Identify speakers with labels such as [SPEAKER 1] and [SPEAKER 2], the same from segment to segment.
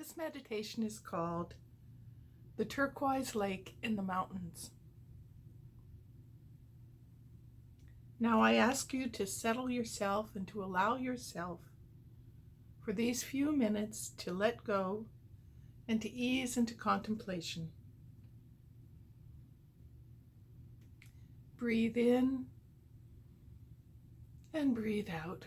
[SPEAKER 1] This meditation is called the Turquoise Lake in the Mountains. Now I ask you to settle yourself and to allow yourself for these few minutes to let go and to ease into contemplation. Breathe in and breathe out.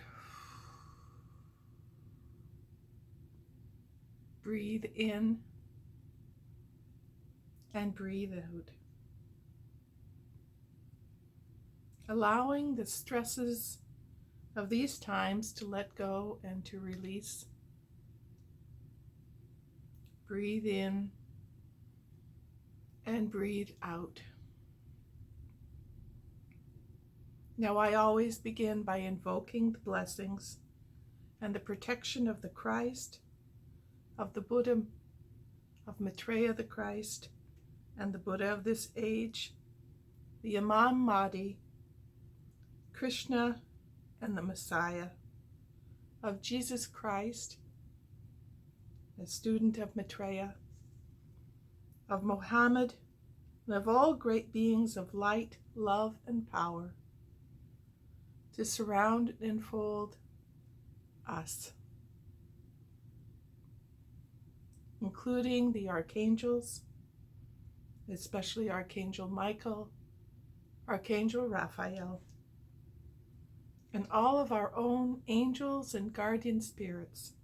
[SPEAKER 1] Breathe in and breathe out. Allowing the stresses of these times to let go and to release. Breathe in and breathe out. Now I always begin by invoking the blessings and the protection of the Christ, of the Buddha, of Maitreya the Christ, and the Buddha of this age, the Imam Mahdi, Krishna, and the Messiah, of Jesus Christ, a student of Maitreya, of Mohammed, and of all great beings of light, love, and power, to surround and enfold us, including the archangels, especially Archangel Michael, Archangel Raphael, and all of our own angels and guardian spirits,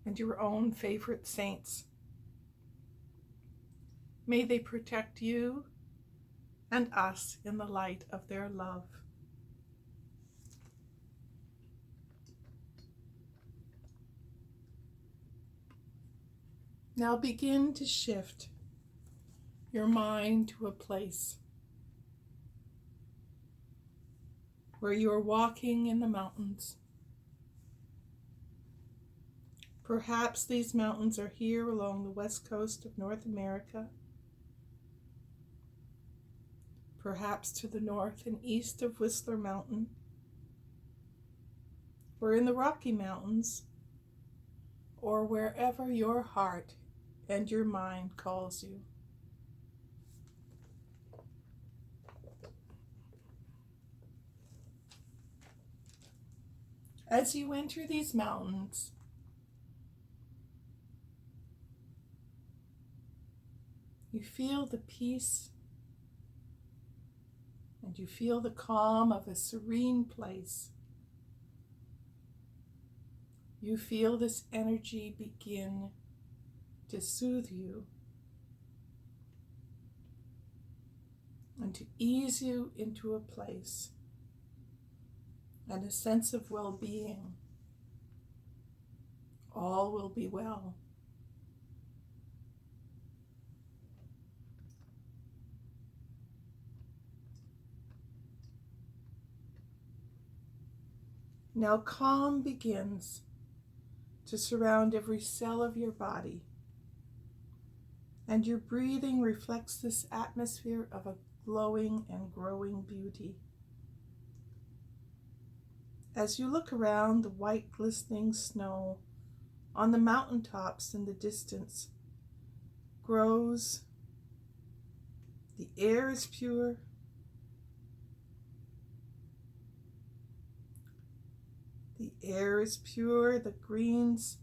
[SPEAKER 1] and your own favorite saints. May they protect you and us in the light of their love. Now begin to shift your mind to a place where you are walking in the mountains. Perhaps these mountains are here along the west coast of North America, perhaps to the north and east of Whistler Mountain, or in the Rocky Mountains, or wherever your heart and your mind calls you. As you enter these mountains, you feel the peace and you feel the calm of a serene place. You feel this energy begin to soothe you and to ease you into a place and a sense of well-being. All will be well. Now calm begins to surround every cell of your body, and your breathing reflects this atmosphere of a glowing and growing beauty. As you look around, the white glistening snow on the mountaintops in the distance grows. The air is pure. The air is pure. The greens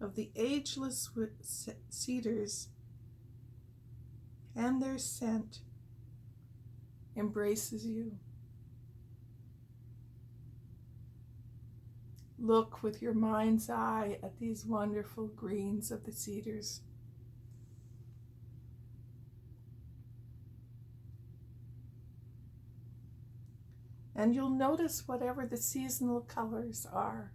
[SPEAKER 1] of the ageless cedars and their scent embraces you. Look with your mind's eye at these wonderful greens of the cedars. And you'll notice whatever the seasonal colors are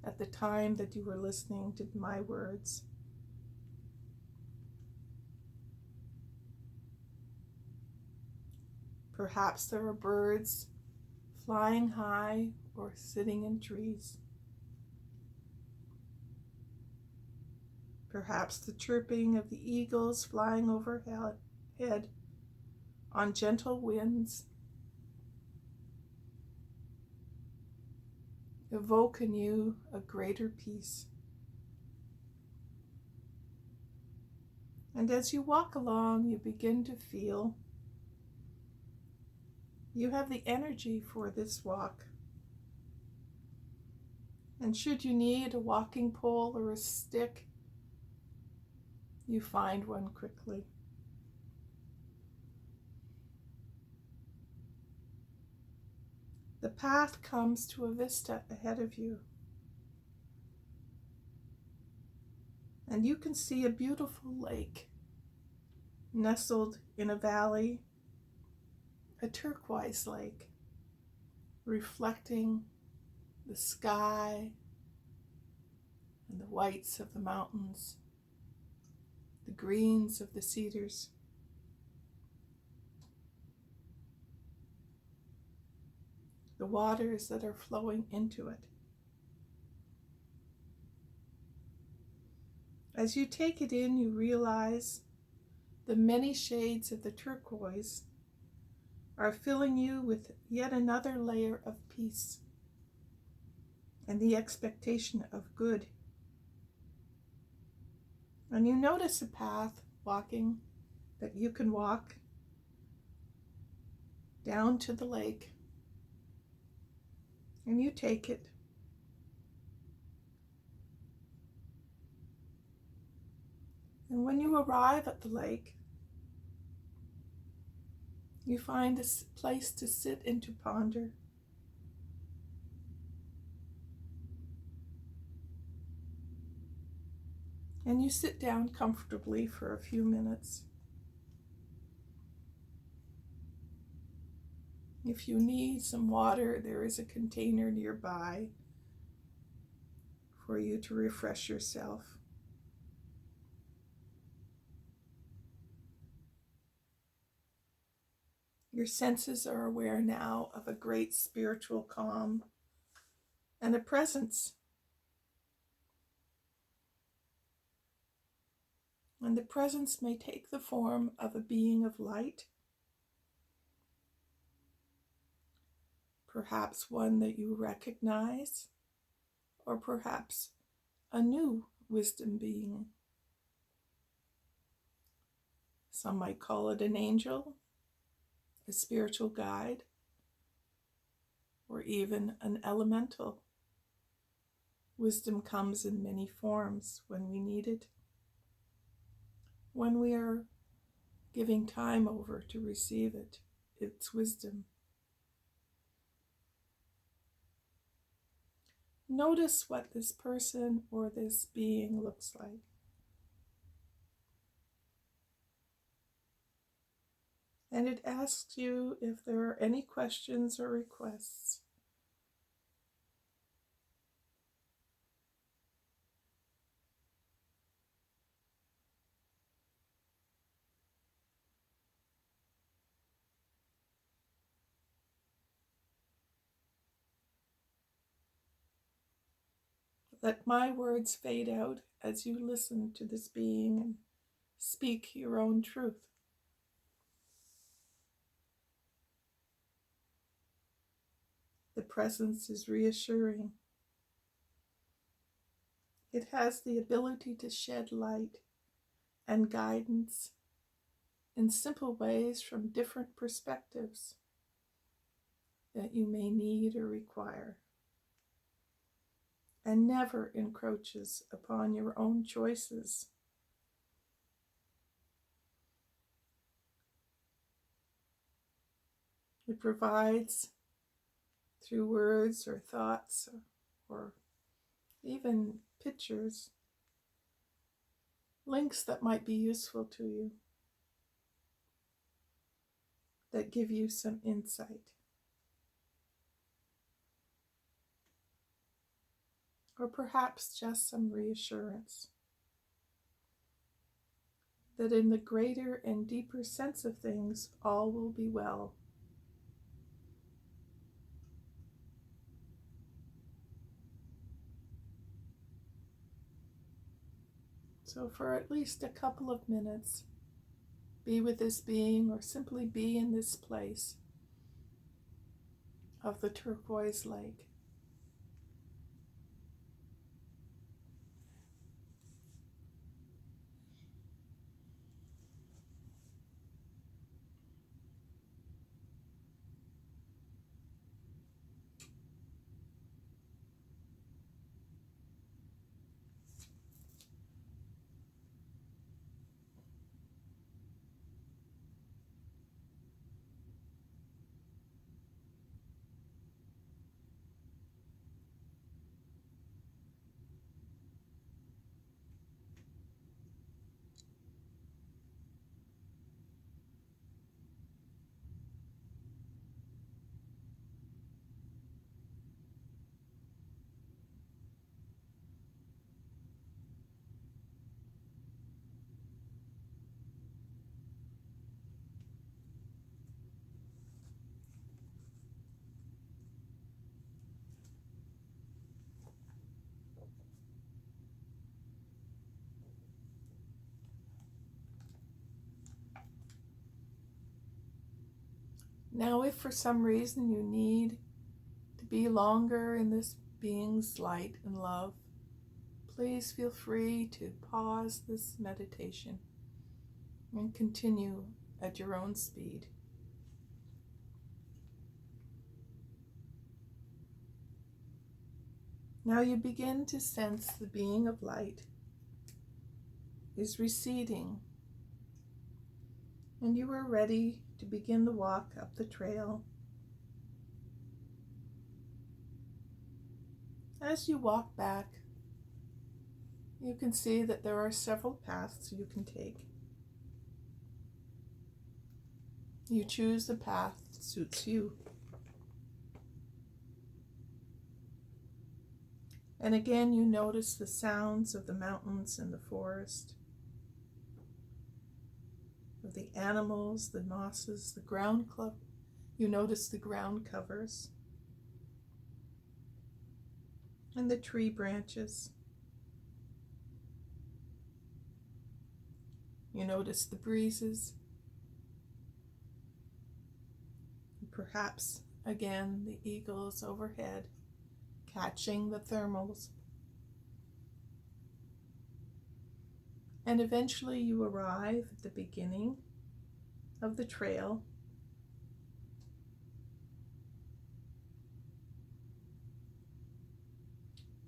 [SPEAKER 1] at the time that you were listening to my words. Perhaps there are birds flying high or sitting in trees. Perhaps the chirping of the eagles flying overhead on gentle winds. evoke in you a greater peace. And as you walk along, you begin to feel you have the energy for this walk. And should you need a walking pole or a stick, you find one quickly. The path comes to a vista ahead of you, and you can see a beautiful lake nestled in a valley, a turquoise lake, reflecting the sky and the whites of the mountains, the greens of the cedars. The waters that are flowing into it. As you take it in, you realize the many shades of the turquoise are filling you with yet another layer of peace and the expectation of good. And you notice a path walking that you can walk down to the lake, and you take it. And when you arrive at the lake, you find a place to sit and to ponder. And you sit down comfortably for a few minutes. If you need some water, there is a container nearby for you to refresh yourself. Your senses are aware now of a great spiritual calm and a presence. And the presence may take the form of a being of light, perhaps one that you recognize, or perhaps a new wisdom being. Some might call it an angel, a spiritual guide, or even an elemental. Wisdom comes in many forms when we need it, when we are giving time over to receive it, its wisdom. Notice what this person or this being looks like. And it asks you if there are any questions or requests. Let my words fade out as you listen to this being and speak your own truth. The presence is reassuring. It has the ability to shed light and guidance in simple ways from different perspectives that you may need or require, and never encroaches upon your own choices. It provides, through words or thoughts or even pictures, links that might be useful to you, that give you some insight. Or perhaps just some reassurance that in the greater and deeper sense of things, all will be well. So for at least a couple of minutes, be with this being or simply be in this place of the turquoise lake. Now, if for some reason you need to be longer in this being's light and love, please feel free to pause this meditation and continue at your own speed. Now you begin to sense the being of light is receding, and you are ready to begin the walk up the trail. As you walk back, you can see that there are several paths you can take. You choose the path that suits you. And again, you notice the sounds of the mountains and the forest, of the animals, the mosses, the ground cover. You notice the ground covers and the tree branches. You notice the breezes, and perhaps again the eagles overhead catching the thermals. And eventually you arrive at the beginning of the trail.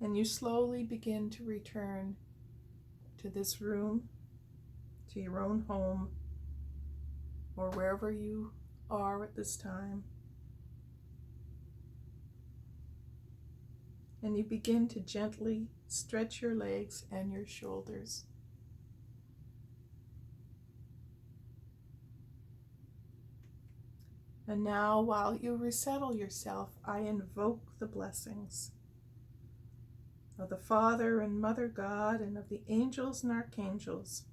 [SPEAKER 1] And you slowly begin to return to this room, to your own home, or wherever you are at this time. And you begin to gently stretch your legs and your shoulders. And now, while you resettle yourself, I invoke the blessings of the Father and Mother God, and of the angels and archangels,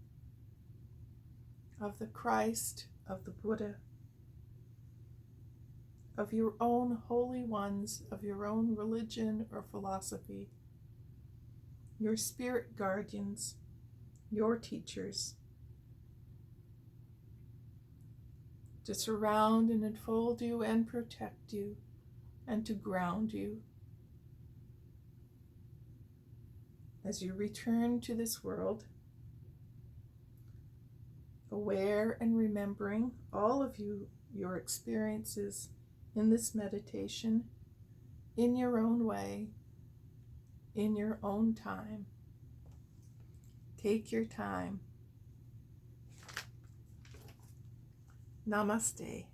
[SPEAKER 1] of the Christ, of the Buddha, of your own holy ones, of your own religion or philosophy, your spirit guardians, your teachers, to surround and enfold you and protect you and to ground you as you return to this world, aware and remembering all of your experiences in this meditation, in your own way, in your own time. Take your time. Namaste.